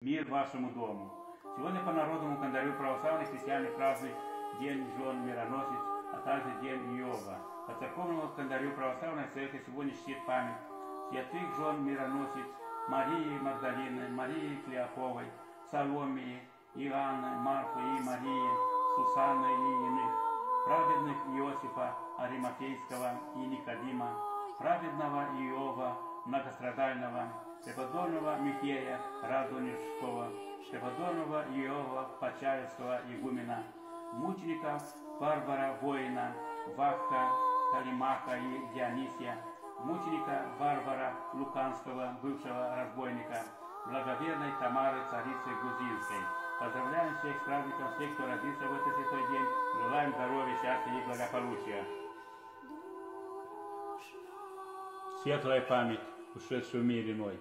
Мир вашему дому. Сегодня по народному календарю православных христиане празднуют День жен мироносец, а также День Иова. По церковному календарю православной церкви сегодня чтит память святых жен мироносец Марии Магдалины, Марии Клеоповой, Саломии, Иоанны, Марфы и Марии, Сусанны и иных, праведных Иосифа Аримафейского и Никодима, праведного Иова многострадального, преподобного Михея Радонежского, преподобного Иова Почаевского игумена, мучеников Варвара Воина, Вахха, Калимаха и Дионисия, мученика Варвара Луканского, бывшего разбойника, благоверной Тамары, царицы Грузинской. Поздравляем всех с праздником, всех, кто родился в этот святой день. Желаем здоровья, счастья и благополучия. Светлая память ушедшего в мир иной.